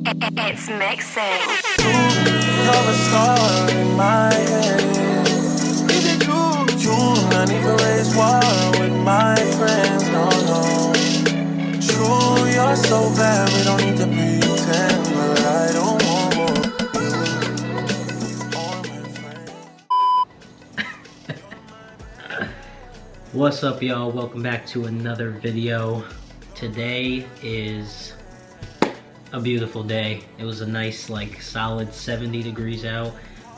It's mixing. You're a star in my head. Is it true? True, not even raise war with my friends. No, no. True, you're so bad. We don't need to pretend, but I don't want more. What's up, y'all? Welcome back to another video. Today is a beautiful day. It was a nice, like, solid 70 degrees out.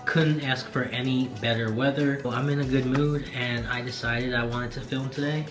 Couldn't ask for any better weather. Well, I'm in a good mood and I decided I wanted to film today.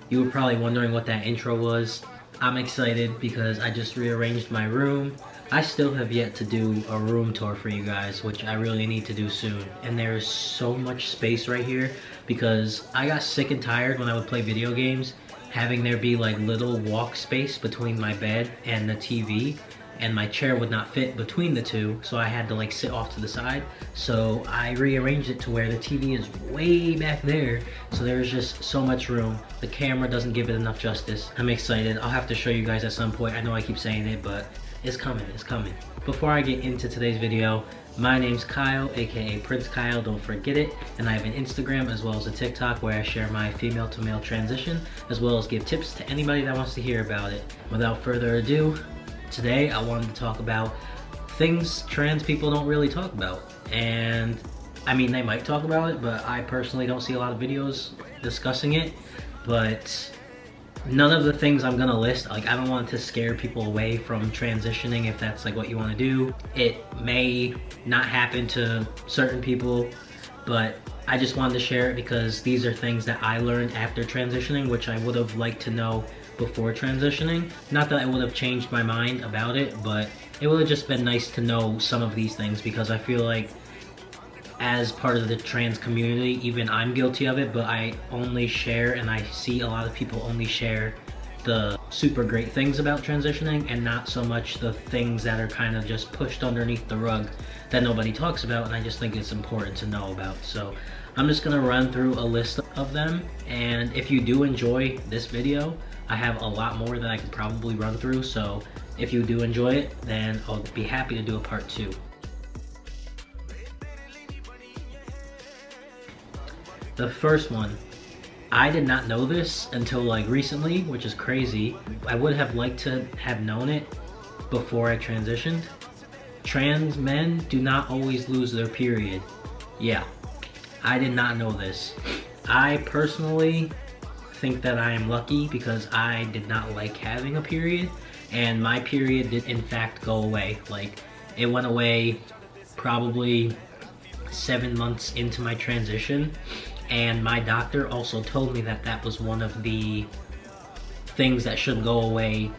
You were probably wondering what that intro was. I'm excited because I just rearranged my room. I still have yet to do a room tour for you guys, which I really need to do soon. And there's so much space right here because I got sick and tired when I would play video games having there be like little walk space between my bed and the TV, and my chair would not fit between the two, so I had to like sit off to the side. So I rearranged it to where the TV is way back there, so there's just so much room. The camera doesn't give it enough justice. I'm excited. I'll have to show you guys at some point. I know I keep saying it, but it's coming, it's coming. Before I get into today's video, my name's Kyle, aka Prince Kyle, don't forget it, and I have an Instagram as well as a TikTok where I share my female to male transition, as well as give tips to anybody that wants to hear about it. Without further ado, today I wanted to talk about things trans people don't really talk about. And I mean, they might talk about it, but I personally don't see a lot of videos discussing it. But none of the things I'm gonna list, like, I don't want to scare people away from transitioning if that's like what you want to do. It may not happen to certain people, but I just wanted to share it because these are things that I learned after transitioning, which I would have liked to know before transitioning. Not that I would have changed my mind about it, but it would have just been nice to know some of these things because I feel like as part of the trans community, even I'm guilty of it, but I only share, and I see a lot of people only share the super great things about transitioning and not so much the things that are kind of just pushed underneath the rug that nobody talks about, and I just think it's important to know about. So I'm just gonna run through a list of them, and if you do enjoy this video, I have a lot more that I could probably run through, so if you do enjoy it, then I'll be happy to do a part 2. The first one, I did not know this until like recently, which is crazy. I would have liked to have known it before I transitioned. Trans men do not always lose their period. Yeah, I did not know this. I personally think that I am lucky because I did not like having a period, and my period did in fact go away. Like, it went away probably 7 months into my transition. And my doctor also told me that that was one of the things that should go away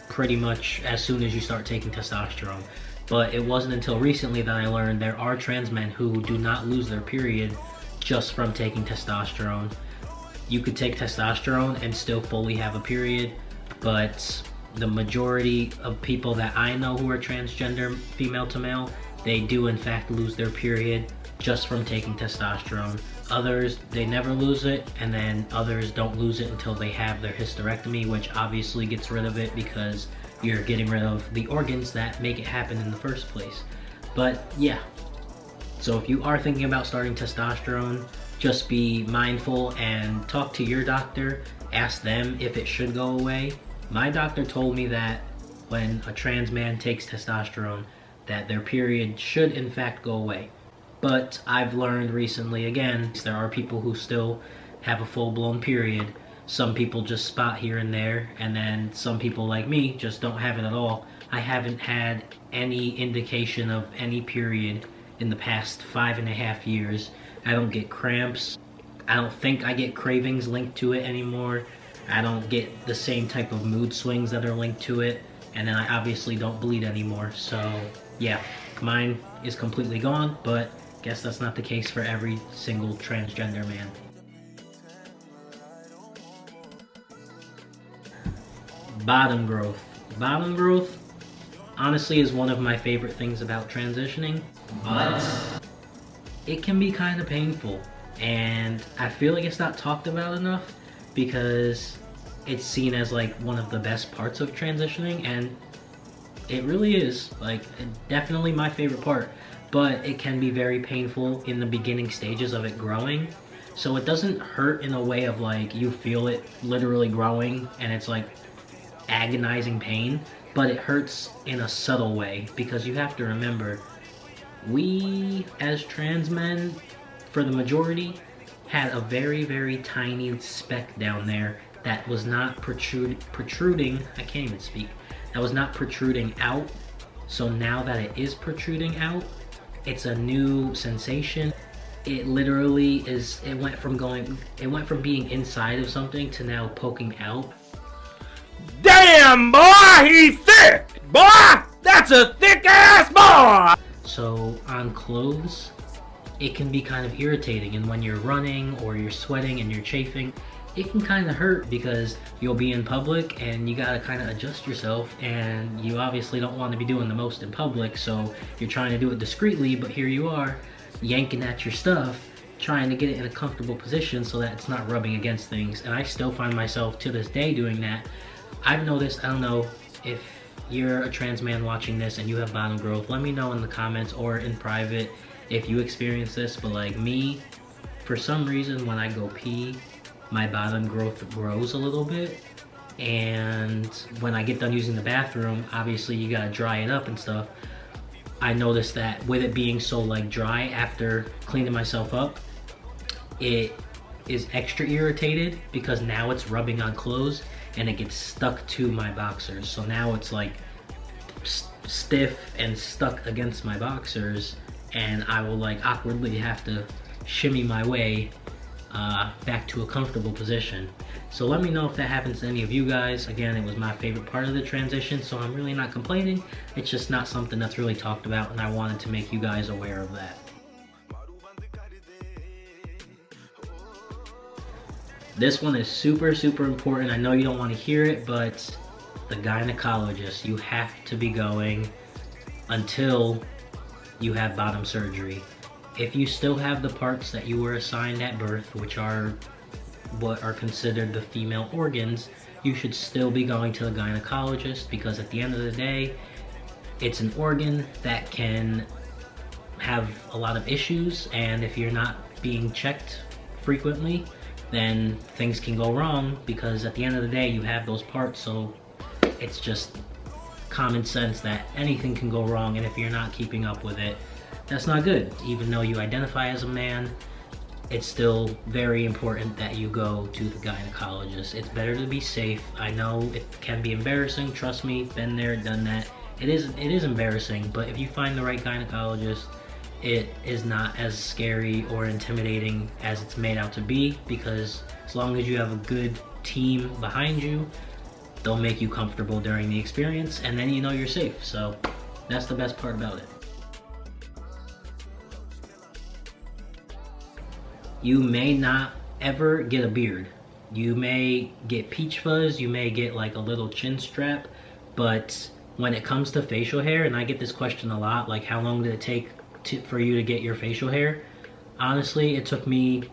pretty much as soon as you start taking testosterone. But it wasn't until recently that I learned there are trans men who do not lose their period just from taking testosterone. You could take testosterone and still fully have a period, but the majority of people that I know who are transgender, female to male, they do in fact lose their period just from taking testosterone. Others, they never lose it, and then others don't lose it until they have their hysterectomy, which obviously gets rid of it because you're getting rid of the organs that make it happen in the first place. But yeah, so if you are thinking about starting testosterone, just be mindful and talk to your doctor. Ask them if it should go away. My doctor told me that when a trans man takes testosterone, that their period should in fact go away. But I've learned recently, again, there are people who still have a full-blown period. Some people just spot here and there, and then some people like me just don't have it at all. I haven't had any indication of any period in the past 5.5 years. I don't get cramps. I don't think I get cravings linked to it anymore. I don't get the same type of mood swings that are linked to it. And then I obviously don't bleed anymore. So yeah, mine is completely gone, but guess that's not the case for every single transgender man. Bottom growth. Bottom growth honestly is one of my favorite things about transitioning, but it can be kind of painful, and I feel like it's not talked about enough because it's seen as like one of the best parts of transitioning, and It really is, like, definitely my favorite part, but it can be very painful in the beginning stages of it growing. So it doesn't hurt in a way of like you feel it literally growing and it's like agonizing pain, but it hurts in a subtle way because you have to remember, we as trans men, for the majority, had a very, very tiny speck down there that was not protruding, I can't even speak, that was not protruding out. So now that it is protruding out, it's a new sensation. It literally is, it went from being inside of something to now poking out. Damn, boy, he's thick! Boy, that's a thick ass boy! So on clothes, it can be kind of irritating, and when you're running or you're sweating and you're chafing, it can kind of hurt because you'll be in public and you gotta kind of adjust yourself, and you obviously don't want to be doing the most in public, so you're trying to do it discreetly, but here you are yanking at your stuff, trying to get it in a comfortable position so that it's not rubbing against things. And I still find myself to this day doing that. I've noticed, I don't know if you're a trans man watching this and you have bottom growth, let me know in the comments or in private if you experience this, but like me, for some reason when I go pee, my bottom growth grows a little bit, and when I get done using the bathroom, obviously you gotta dry it up and stuff. I noticed that with it being so like dry after cleaning myself up, it is extra irritated because now it's rubbing on clothes and it gets stuck to my boxers. So now it's like stiff and stuck against my boxers, and I will like awkwardly have to shimmy my way back to a comfortable position. So let me know if that happens to any of you guys. Again, it was my favorite part of the transition, so I'm really not complaining. It's just not something that's really talked about, and I wanted to make you guys aware of that. This one is super, super important. I know you don't want to hear it, but the gynecologist, you have to be going until you have bottom surgery. If you still have the parts that you were assigned at birth, which are what are considered the female organs, you should still be going to the gynecologist, because at the end of the day, it's an organ that can have a lot of issues, and if you're not being checked frequently, then things can go wrong, because at the end of the day, you have those parts. So it's just common sense that anything can go wrong, and if you're not keeping up with it, that's not good. Even though you identify as a man, it's still very important that you go to the gynecologist. It's better to be safe. I know it can be embarrassing, trust me, been there, done that. It is embarrassing, but if you find the right gynecologist, it is not as scary or intimidating as it's made out to be, because as long as you have a good team behind you, they'll make you comfortable during the experience, and then you know you're safe. So that's the best part about it. You may not ever get a beard. You may get peach fuzz, you may get like a little chin strap, but when it comes to facial hair, and I get this question a lot, like how long did it take for you to get your facial hair? Honestly, it took me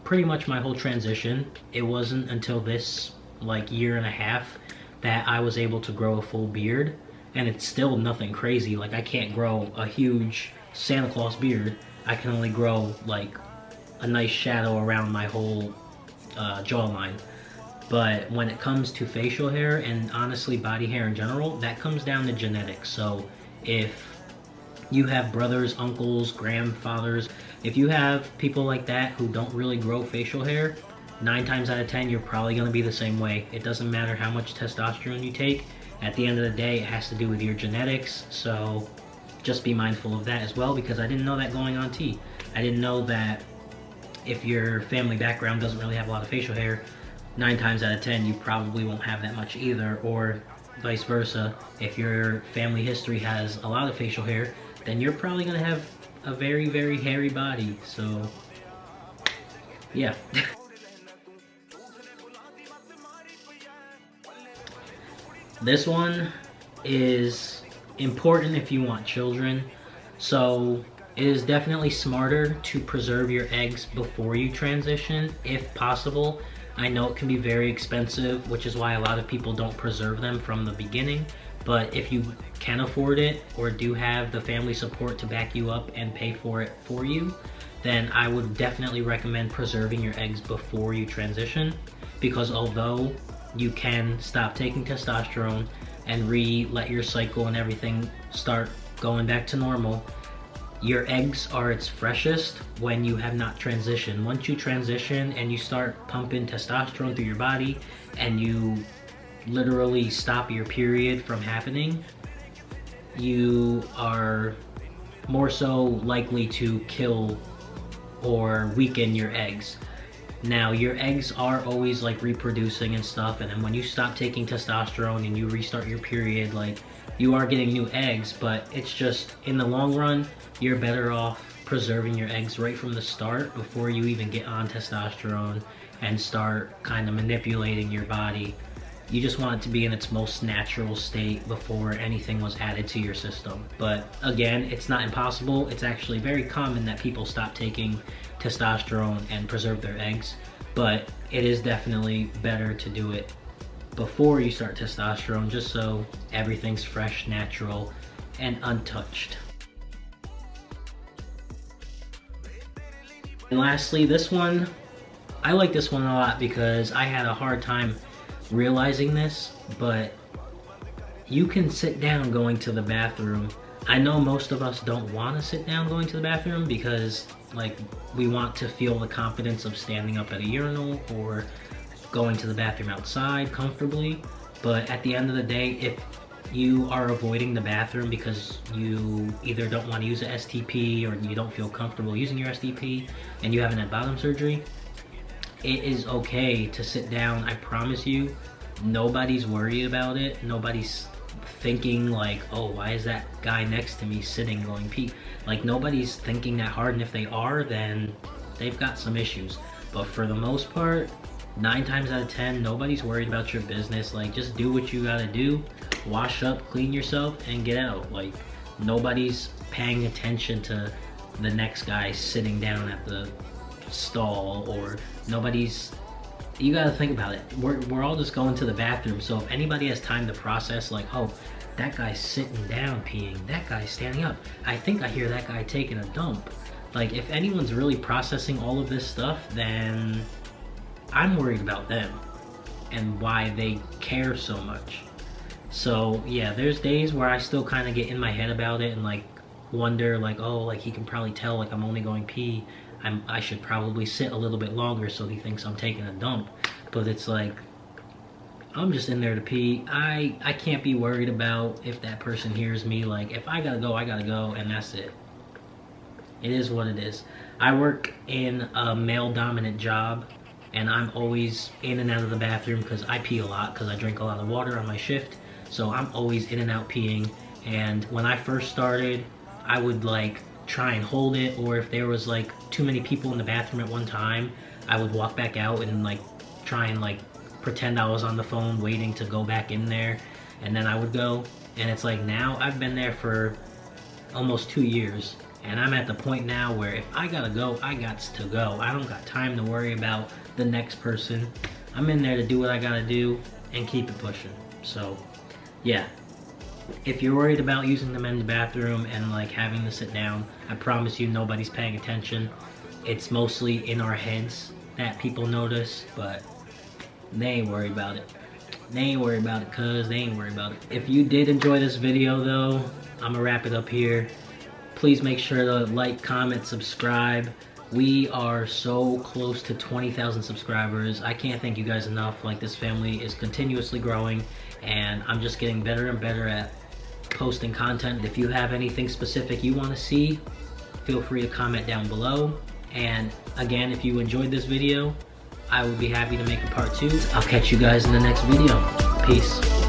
pretty much my whole transition. It wasn't until this like year and a half that I was able to grow a full beard, and it's still nothing crazy. Like I can't grow a huge Santa Claus beard. I can only grow like a nice shadow around my whole jawline. But when it comes to facial hair, and honestly body hair in general, that comes down to genetics. So if you have brothers, uncles, grandfathers, if you have people like that who don't really grow facial hair, 9 times out of 10 you're probably going to be the same way. It doesn't matter how much testosterone you take. At the end of the day, it has to do with your genetics. So just be mindful of that as well, because I didn't know that going on T. I didn't know that if your family background doesn't really have a lot of facial hair, 9 times out of 10 you probably won't have that much either, or vice versa. If your family history has a lot of facial hair, then you're probably gonna have a very, very hairy body. So yeah. This one is important if you want children. So it is definitely smarter to preserve your eggs before you transition, if possible. I know it can be very expensive, which is why a lot of people don't preserve them from the beginning. But if you can afford it or do have the family support to back you up and pay for it for you, then I would definitely recommend preserving your eggs before you transition, because although you can stop taking testosterone and let your cycle and everything start going back to normal, your eggs are its freshest when you have not transitioned. Once you transition and you start pumping testosterone through your body and you literally stop your period from happening, you are more so likely to kill or weaken your eggs. Now, your eggs are always like reproducing and stuff, and then when you stop taking testosterone and you restart your period, like, you are getting new eggs, but it's just, in the long run, you're better off preserving your eggs right from the start before you even get on testosterone and start kind of manipulating your body. You just want it to be in its most natural state before anything was added to your system. But again, it's not impossible. It's actually very common that people stop taking testosterone and preserve their eggs, but it is definitely better to do it before you start testosterone, just so everything's fresh, natural, and untouched. And lastly, this one, I like this one a lot because I had a hard time realizing this, but you can sit down going to the bathroom. I know most of us don't want to sit down going to the bathroom because, like, we want to feel the confidence of standing up at a urinal or going to the bathroom outside comfortably. But at the end of the day, if you are avoiding the bathroom because you either don't want to use an STP or you don't feel comfortable using your STP and you haven't had bottom surgery, it is okay to sit down. I promise you, nobody's worried about it. Nobody's thinking like, oh, why is that guy next to me sitting going pee? Like, nobody's thinking that hard, and if they are, then they've got some issues. But for the most part, 9 times out of 10, nobody's worried about your business. Like, just do what you gotta do, wash up, clean yourself, and get out. Like, nobody's paying attention to the next guy sitting down at the stall, or nobody's, you gotta think about it. We're all just going to the bathroom, so if anybody has time to process, like, oh, that guy's sitting down peeing, that guy's standing up, I think I hear that guy taking a dump. Like, if anyone's really processing all of this stuff, then I'm worried about them and why they care so much. So yeah, there's days where I still kind of get in my head about it and like wonder, like, oh, like, he can probably tell, like, I'm only going pee. I should probably sit a little bit longer so he thinks I'm taking a dump. But it's like, I'm just in there to pee. I can't be worried about if that person hears me. Like, if I gotta go, I gotta go, and that's it. It is what it is. I work in a male-dominant job, and I'm always in and out of the bathroom because I pee a lot because I drink a lot of water on my shift. So I'm always in and out peeing. And when I first started, I would like try and hold it, or if there was like too many people in the bathroom at one time, I would walk back out and like try and like pretend I was on the phone waiting to go back in there, and then I would go. And it's like, now I've been there for almost 2 years, and I'm at the point now where if I gotta go, I gots to go. I don't got time to worry about the next person. I'm in there to do what I gotta do and keep it pushing. So yeah, if you're worried about using the men's bathroom and like having to sit down, I promise you nobody's paying attention. It's mostly in our heads that people notice, but they ain't worried about it. They ain't worried about it, cuz they ain't worried about it. If you did enjoy this video though, I'm gonna wrap it up here. Please make sure to like, comment, subscribe. We are so close to 20,000 subscribers. I can't thank you guys enough. Like, this family is continuously growing, and I'm just getting better and better at posting content. If you have anything specific you want to see, feel free to comment down below. And again, if you enjoyed this video, I would be happy to make a part 2. I'll catch you guys in the next video. Peace.